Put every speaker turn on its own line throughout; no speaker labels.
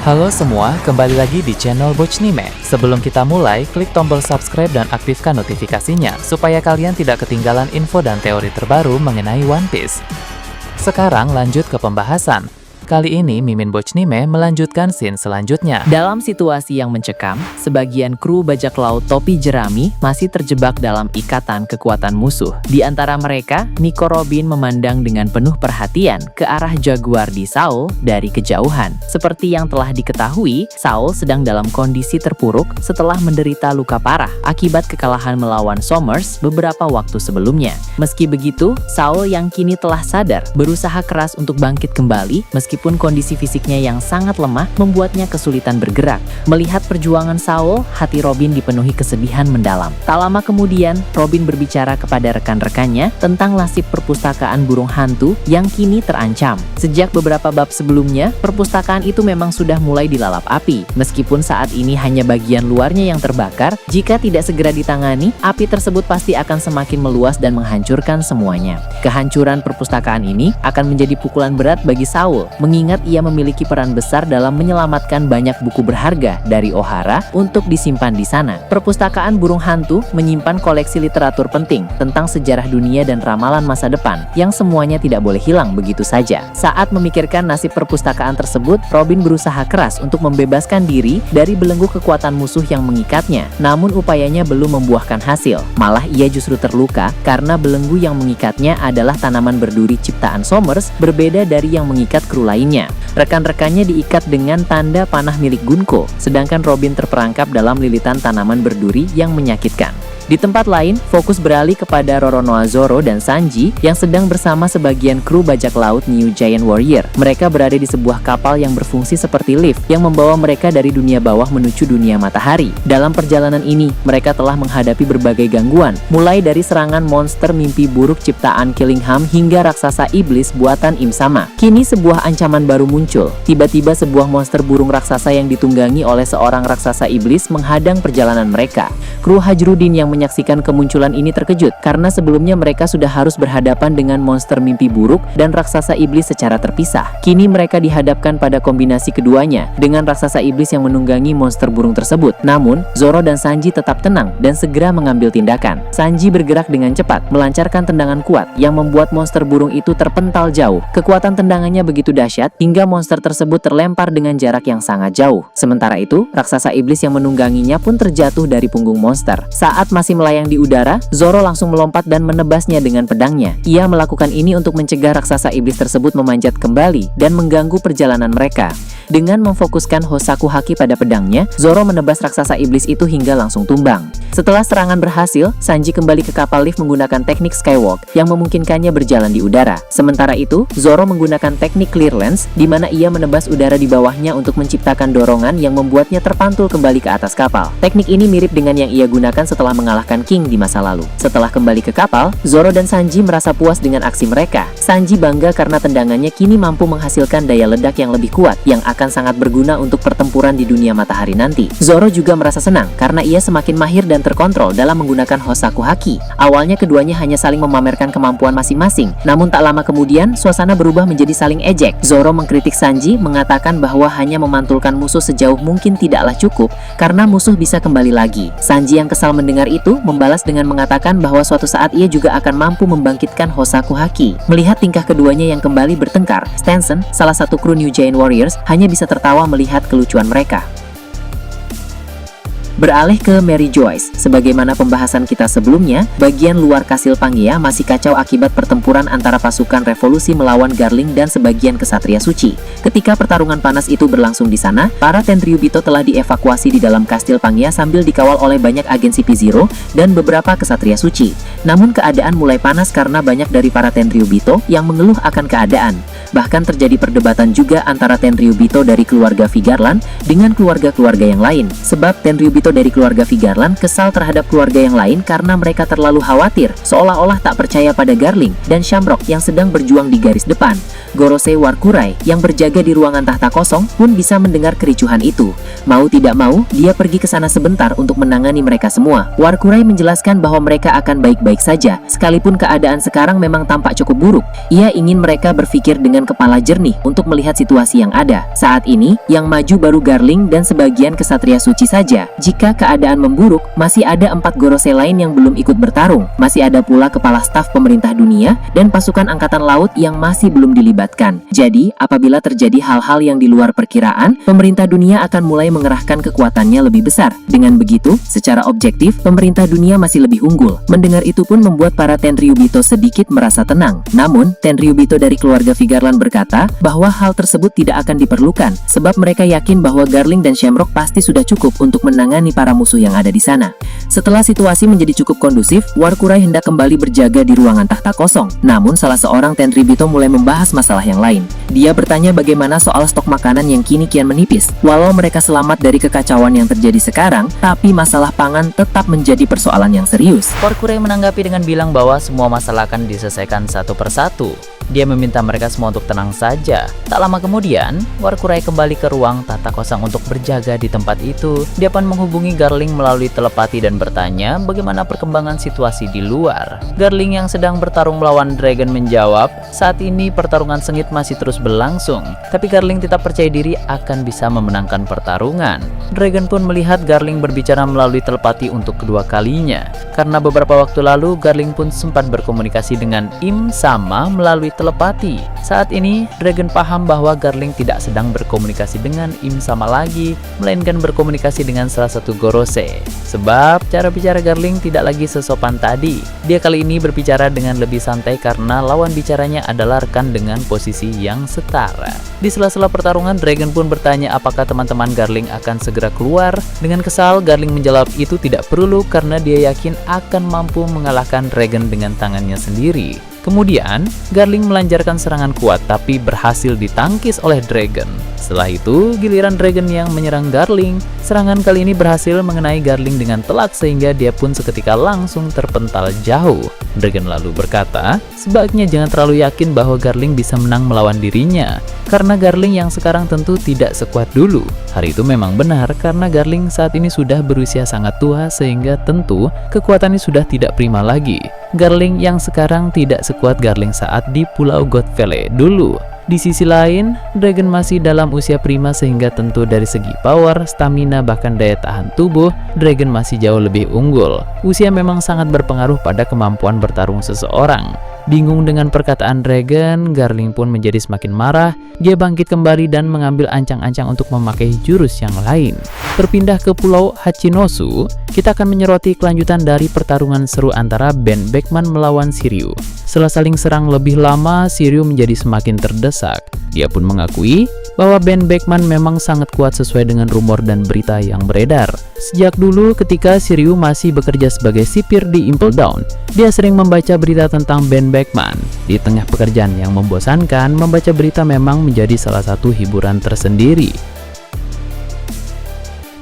Halo semua, kembali lagi di channel Bochnime. Sebelum kita mulai, klik tombol subscribe dan aktifkan notifikasinya supaya kalian tidak ketinggalan info dan teori terbaru mengenai One Piece. Sekarang lanjut ke pembahasan. Kali ini Mimin Bochnime melanjutkan scene selanjutnya.
Dalam situasi yang mencekam, sebagian kru bajak laut topi jerami masih terjebak dalam ikatan kekuatan musuh. Di antara mereka, Nico Robin memandang dengan penuh perhatian ke arah Jaguar di Saul dari kejauhan. Seperti yang telah diketahui, Saul sedang dalam kondisi terpuruk setelah menderita luka parah akibat kekalahan melawan Somers beberapa waktu sebelumnya. Meski begitu, Saul yang kini telah sadar berusaha keras untuk bangkit kembali meskipun kondisi fisiknya yang sangat lemah membuatnya kesulitan bergerak. Melihat perjuangan Saul, hati Robin dipenuhi kesedihan mendalam. Tak lama kemudian, Robin berbicara kepada rekan-rekannya tentang nasib perpustakaan burung hantu yang kini terancam. Sejak beberapa bab sebelumnya, perpustakaan itu memang sudah mulai dilalap api. Meskipun saat ini hanya bagian luarnya yang terbakar, jika tidak segera ditangani, api tersebut pasti akan semakin meluas dan menghancurkan semuanya. Kehancuran perpustakaan ini akan menjadi pukulan berat bagi Saul, mengingat ia memiliki peran besar dalam menyelamatkan banyak buku berharga dari Ohara untuk disimpan di sana. Perpustakaan burung hantu menyimpan koleksi literatur penting tentang sejarah dunia dan ramalan masa depan yang semuanya tidak boleh hilang begitu saja. Saat memikirkan nasib perpustakaan tersebut, Robin berusaha keras untuk membebaskan diri dari belenggu kekuatan musuh yang mengikatnya. Namun upayanya belum membuahkan hasil. Malah ia justru terluka karena belenggu yang mengikatnya adalah tanaman berduri ciptaan Somers, berbeda dari yang mengikat kru lainnya. Rekan-rekannya diikat dengan tanda panah milik Gunko, sedangkan Robin terperangkap dalam lilitan tanaman berduri yang menyakitkan. Di tempat lain, fokus beralih kepada Roronoa Zoro dan Sanji yang sedang bersama sebagian kru bajak laut New Giant Warrior. Mereka berada di sebuah kapal yang berfungsi seperti lift yang membawa mereka dari dunia bawah menuju dunia matahari. Dalam perjalanan ini, mereka telah menghadapi berbagai gangguan, mulai dari serangan monster mimpi buruk ciptaan Killingham hingga raksasa iblis buatan Im Sama. Kini sebuah ancaman baru muncul. Tiba-tiba sebuah monster burung raksasa yang ditunggangi oleh seorang raksasa iblis menghadang perjalanan mereka. Kru Hajrudin yang menyaksikan kemunculan ini terkejut karena sebelumnya mereka sudah harus berhadapan dengan monster mimpi buruk dan raksasa iblis secara terpisah. Kini mereka dihadapkan pada kombinasi keduanya dengan raksasa iblis yang menunggangi monster burung tersebut. Namun, Zoro dan Sanji tetap tenang dan segera mengambil tindakan. Sanji bergerak dengan cepat, melancarkan tendangan kuat yang membuat monster burung itu terpental jauh. Kekuatan tendangannya begitu dahsyat hingga monster tersebut terlempar dengan jarak yang sangat jauh. Sementara itu, raksasa iblis yang menungganginya pun terjatuh dari punggung monster. Saat masih melayang di udara, Zoro langsung melompat dan menebasnya dengan pedangnya. Ia melakukan ini untuk mencegah raksasa iblis tersebut memanjat kembali dan mengganggu perjalanan mereka. Dengan memfokuskan Hosaku Haki pada pedangnya, Zoro menebas raksasa iblis itu hingga langsung tumbang. Setelah serangan berhasil, Sanji kembali ke kapal lift menggunakan teknik skywalk yang memungkinkannya berjalan di udara. Sementara itu, Zoro menggunakan teknik clear lens, di mana ia menebas udara di bawahnya untuk menciptakan dorongan yang membuatnya terpantul kembali ke atas kapal. Teknik ini mirip dengan yang ia gunakan setelah mengalahkan King di masa lalu. Setelah kembali ke kapal, Zoro dan Sanji merasa puas dengan aksi mereka. Sanji bangga karena tendangannya kini mampu menghasilkan daya ledak yang lebih kuat yang akan sangat berguna untuk pertempuran di dunia matahari nanti. Zoro juga merasa senang karena ia semakin mahir dan terkontrol dalam menggunakan Hosaku Haki. Awalnya keduanya hanya saling memamerkan kemampuan masing-masing, namun tak lama kemudian suasana berubah menjadi saling ejek. Zoro mengkritik Sanji, mengatakan bahwa hanya memantulkan musuh sejauh mungkin tidaklah cukup karena musuh bisa kembali lagi. Sanji yang kesal mendengar itu membalas dengan mengatakan bahwa suatu saat ia juga akan mampu membangkitkan Hosaku Haki. Melihat tingkah keduanya yang kembali bertengkar, Stanson, salah satu kru New Giant Warriors, hanya bisa tertawa melihat kelucuan mereka. Beralih ke Mary Joyce, sebagaimana pembahasan kita sebelumnya, bagian luar Kastil Pangea masih kacau akibat pertempuran antara pasukan revolusi melawan Garling dan sebagian kesatria suci. Ketika pertarungan panas itu berlangsung di sana, para Tenryubito telah dievakuasi di dalam Kastil Pangea sambil dikawal oleh banyak agen CP0 dan beberapa kesatria suci. Namun keadaan mulai panas karena banyak dari para Tenryubito yang mengeluh akan keadaan. Bahkan terjadi perdebatan juga antara Tenryubito dari keluarga Vigarland dengan keluarga-keluarga yang lain, sebab Tenryubito Bito dari keluarga Vigarland kesal terhadap keluarga yang lain karena mereka terlalu khawatir, seolah-olah tak percaya pada Garling dan Shamrock yang sedang berjuang di garis depan. Gorosei Warkurai yang berjaga di ruangan tahta kosong pun bisa mendengar kericuhan itu. Mau tidak mau, dia pergi ke sana sebentar untuk menangani mereka semua. Warkurai menjelaskan bahwa mereka akan baik-baik saja, sekalipun keadaan sekarang memang tampak cukup buruk. Ia ingin mereka berpikir dengan kepala jernih untuk melihat situasi yang ada. Saat ini, yang maju baru Garling dan sebagian kesatria suci saja. Jika keadaan memburuk, masih ada 4 Gorosei lain yang belum ikut bertarung. Masih ada pula kepala staf pemerintah dunia dan pasukan angkatan laut yang masih belum dilibatkan. Jadi, apabila terjadi hal-hal yang di luar perkiraan, pemerintah dunia akan mulai mengerahkan kekuatannya lebih besar. Dengan begitu, secara objektif, pemerintah dunia masih lebih unggul. Mendengar itu pun membuat para Tenryubito sedikit merasa tenang. Namun, Tenryubito dari keluarga Vigarland berkata bahwa hal tersebut tidak akan diperlukan, sebab mereka yakin bahwa Garling dan Shamrock pasti sudah cukup untuk menangani para musuh yang ada di sana. Setelah situasi menjadi cukup kondusif, Warkurai hendak kembali berjaga di ruangan tahta kosong. Namun, salah seorang Tenryubito mulai membahas masalah yang lain. Dia bertanya bagaimana soal stok makanan yang kini kian menipis. Walau mereka selamat dari kekacauan yang terjadi sekarang, tapi masalah pangan tetap menjadi persoalan yang serius.
Warkurai menanggapi dengan bilang bahwa semua masalah akan diselesaikan satu persatu. Dia meminta mereka semua untuk tenang saja. Tak lama kemudian, Warkurai kembali ke ruang tahta kosong untuk berjaga di tempat itu. Dia pun menghubungi Garling melalui telepati dan bertanya bagaimana perkembangan situasi di luar. Garling yang sedang bertarung melawan Dragon menjawab, saat ini pertarungan sengit masih terus berlangsung, tapi Garling tetap percaya diri akan bisa memenangkan pertarungan. Dragon pun melihat Garling berbicara melalui telepati untuk kedua kalinya. Karena beberapa waktu lalu, Garling pun sempat berkomunikasi dengan Im Sama melalui telepati. Saat ini, Dragon paham bahwa Garling tidak sedang berkomunikasi dengan Im Sama lagi, melainkan berkomunikasi dengan salah satu Gorosei. Sebab, cara bicara Garling tidak lagi sesopan tadi. Dia kali ini berbicara dengan lebih santai karena lawan bicaranya adalah rekan dengan posisi yang setara. Di sela-sela pertarungan, Dragon pun bertanya apakah teman-teman Garling akan segera keluar. Dengan kesal, Garling menjawab itu tidak perlu karena dia yakin akan mampu mengalahkan Dragon dengan tangannya sendiri. Kemudian, Garling melancarkan serangan kuat tapi berhasil ditangkis oleh Dragon. Setelah itu, giliran Dragon yang menyerang Garling. Serangan kali ini berhasil mengenai Garling dengan telak sehingga dia pun seketika langsung terpental jauh. Dragon lalu berkata, sebaiknya jangan terlalu yakin bahwa Garling bisa menang melawan dirinya, karena Garling yang sekarang tentu tidak sekuat dulu. Hari itu memang benar karena Garling saat ini sudah berusia sangat tua sehingga tentu kekuatannya sudah tidak prima lagi. Garling yang sekarang tidak sekuat Garling saat di Pulau God Valley dulu. Di sisi lain, Dragon masih dalam usia prima sehingga tentu dari segi power, stamina, bahkan daya tahan tubuh, Dragon masih jauh lebih unggul. Usia memang sangat berpengaruh pada kemampuan bertarung seseorang. Bingung dengan perkataan Dragon, Garling pun menjadi semakin marah. Dia bangkit kembali dan mengambil ancang-ancang untuk memakai jurus yang lain. Berpindah ke Pulau Hachinosu, kita akan menyoroti kelanjutan dari pertarungan seru antara Ben Beckman melawan Shiryu. Setelah saling serang lebih lama, Shiryu menjadi semakin terdesak. Dia pun mengakui bahwa Ben Beckman memang sangat kuat sesuai dengan rumor dan berita yang beredar. Sejak dulu ketika Shiryu masih bekerja sebagai sipir di Impel Down, dia sering membaca berita tentang Ben Beckman. Di tengah pekerjaan yang membosankan, membaca berita memang menjadi salah satu hiburan tersendiri.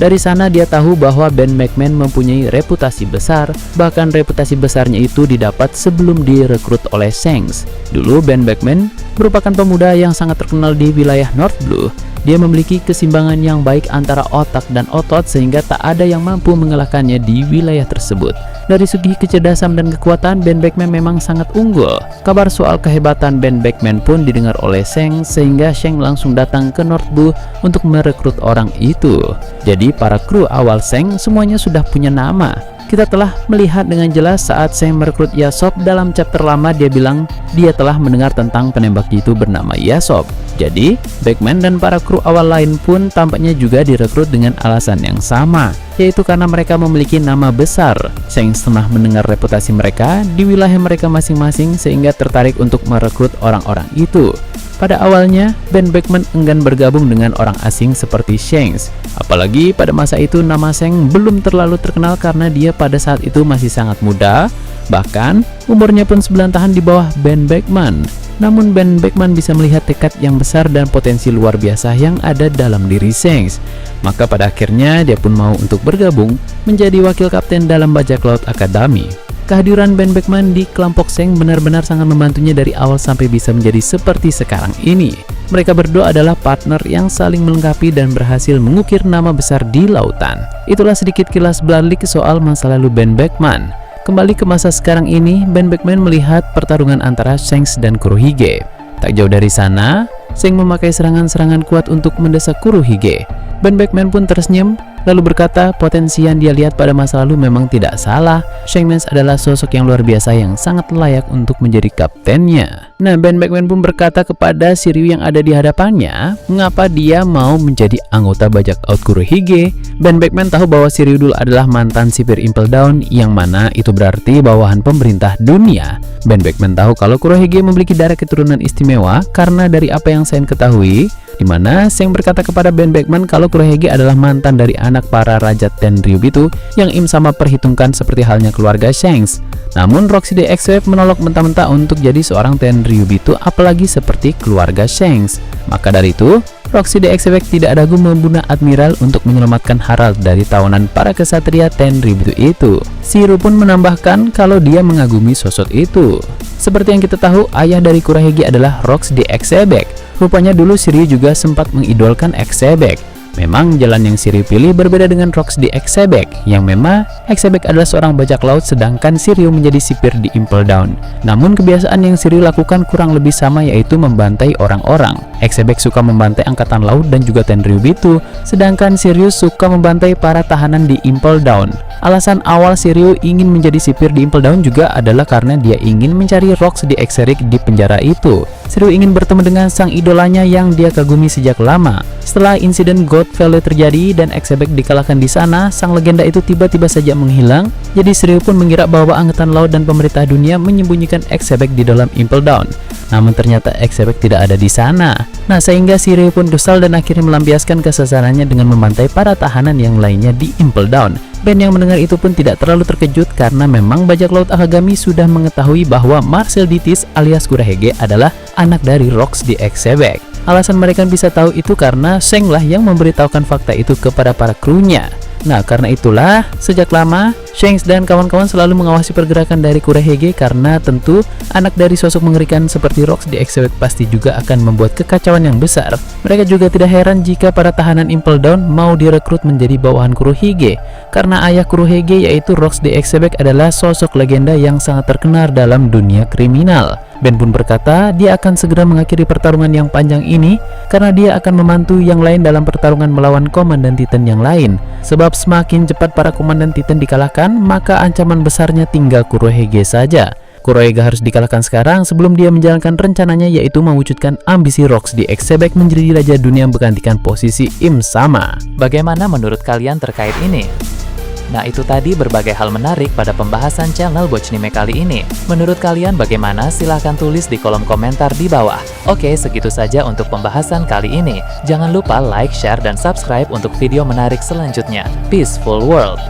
Dari sana dia tahu bahwa Ben Beckman mempunyai reputasi besar, bahkan reputasi besarnya itu didapat sebelum direkrut oleh Shanks. Dulu Ben Beckman merupakan pemuda yang sangat terkenal di wilayah North Blue. Dia memiliki keseimbangan yang baik antara otak dan otot sehingga tak ada yang mampu mengalahkannya di wilayah tersebut. Dari segi kecerdasan dan kekuatan, Ben Beckman memang sangat unggul. Kabar soal kehebatan Ben Beckman pun didengar oleh Sheng sehingga Sheng langsung datang ke North Blue untuk merekrut orang itu. Jadi para kru awal Sheng semuanya sudah punya nama. Kita telah melihat dengan jelas saat Sheng merekrut Yasop dalam chapter lama. Dia bilang dia telah mendengar tentang penembak jitu bernama Yasop. Jadi Beckman dan para kru awal lain pun tampaknya juga direkrut dengan alasan yang sama, yaitu karena mereka memiliki nama besar. Sheng setelah mendengar reputasi mereka di wilayah mereka masing-masing sehingga tertarik untuk merekrut orang-orang itu. Pada awalnya, Ben Beckman enggan bergabung dengan orang asing seperti Shanks. Apalagi pada masa itu nama Sheng belum terlalu terkenal karena dia pada saat itu masih sangat muda. Bahkan, umurnya pun 9 tahun di bawah Ben Beckman.
Namun Ben Beckman bisa melihat tekad yang besar dan potensi luar biasa yang ada dalam diri Shanks. Maka pada akhirnya dia pun mau untuk bergabung menjadi wakil kapten dalam bajak laut Academy. Kehadiran Ben Beckman di kelompok Shanks benar-benar sangat membantunya dari awal sampai bisa menjadi seperti sekarang ini. Mereka berdua adalah partner yang saling melengkapi dan berhasil mengukir nama besar di lautan. Itulah sedikit kilas balik soal masa lalu Ben Beckman. Kembali ke masa sekarang ini, Ben Beckman melihat pertarungan antara Shanks dan Kurohige. Tak jauh dari sana, Shanks memakai serangan-serangan kuat untuk mendesak Kurohige. Ben Beckman pun tersenyum, lalu berkata potensi yang dia lihat pada masa lalu memang tidak salah. Shanks adalah sosok yang luar biasa yang sangat layak untuk menjadi kaptennya. Nah, Ben Beckman pun berkata kepada Shiryu yang ada di hadapannya, mengapa dia mau menjadi anggota bajak laut Kurohige. Ben Beckman tahu bahwa Shiryu dulu adalah mantan sipir Impel Down, yang mana itu berarti bawahan pemerintah dunia. Ben Beckman tahu kalau Kurohige memiliki darah keturunan istimewa karena dari apa yang saya ketahui, di mana Shanks berkata kepada Ben Beckman kalau Kurohige adalah mantan dari anak para raja Tenryubitu yang Im sama perhitungkan seperti halnya keluarga Shanks. Namun Roxy the X-Wave menolak mentah-mentah untuk jadi seorang Tenryubitu apalagi seperti keluarga Shanks. Maka dari itu, Roxy the X-Wave tidak ragu membunuh Admiral untuk menyelamatkan Harald dari tawanan para kesatria Tenryubitu itu. Shiryu pun menambahkan kalau dia mengagumi sosok itu. Seperti yang kita tahu, ayah dari Kurohige adalah Roxy the X-Wave. Rupanya dulu Shiryu juga sempat mengidolkan X-Wave. Memang jalan yang Shiryu pilih berbeda dengan Roxy the X-Wave, yang memang X-Wave adalah seorang bajak laut sedangkan Shiryu menjadi sipir di Impel Down. Namun kebiasaan yang Shiryu lakukan kurang lebih sama, yaitu membantai orang-orang. X-Wave suka membantai angkatan laut dan juga Tenryubitu, sedangkan Shiryu suka membantai para tahanan di Impel Down. Alasan awal Shiryu ingin menjadi sipir di Impel Down juga adalah karena dia ingin mencari Roxy the X-Wave di penjara itu. Shiryu ingin bertemu dengan sang idolanya yang dia kagumi sejak lama. Setelah insiden God Valley terjadi dan X-Wave dikalahkan di sana, sang legenda itu tiba-tiba saja menghilang. Jadi Shiryu pun mengira bahwa angkatan laut dan pemerintah dunia menyembunyikan X-Wave di dalam Impel Down. Namun ternyata X-Wave tidak ada di sana. Nah, sehingga Shiryu pun kesal dan akhirnya melampiaskan kesesarannya dengan membantai para tahanan yang lainnya di Impel Down. Ben yang mendengar itu pun tidak terlalu terkejut karena memang bajak laut Akagami sudah mengetahui bahwa Marcel Ditis alias Kurohige adalah anak dari Roxy the X-Wave. Alasan mereka bisa tahu itu karena Shanks lah yang memberitahukan fakta itu kepada para krunya. Nah, karena itulah sejak lama Shanks dan kawan-kawan selalu mengawasi pergerakan dari Kurohige karena tentu anak dari sosok mengerikan seperti Roxy the X-Wave pasti juga akan membuat kekacauan yang besar. Mereka juga tidak heran jika para tahanan Impel Down mau direkrut menjadi bawahan Kurohige karena ayah Kurohige yaitu Roxy the X-Wave adalah sosok legenda yang sangat terkenal dalam dunia kriminal. Ben pun berkata dia akan segera mengakhiri pertarungan yang panjang ini karena dia akan membantu yang lain dalam pertarungan melawan Komandan Titan yang lain. Sebab semakin cepat para Komandan Titan dikalahkan, maka ancaman besarnya tinggal Kurohige saja. Kurohige harus dikalahkan sekarang sebelum dia menjalankan rencananya, yaitu mewujudkan ambisi Roxy the X-Wave menjadi raja dunia yang menggantikan posisi Im sama.
Bagaimana menurut kalian terkait ini? Nah, itu tadi berbagai hal menarik pada pembahasan channel Bochnime kali ini. Menurut kalian bagaimana? Silahkan tulis di kolom komentar di bawah. Oke, segitu saja untuk pembahasan kali ini. Jangan lupa like, share, dan subscribe untuk video menarik selanjutnya. Peaceful World!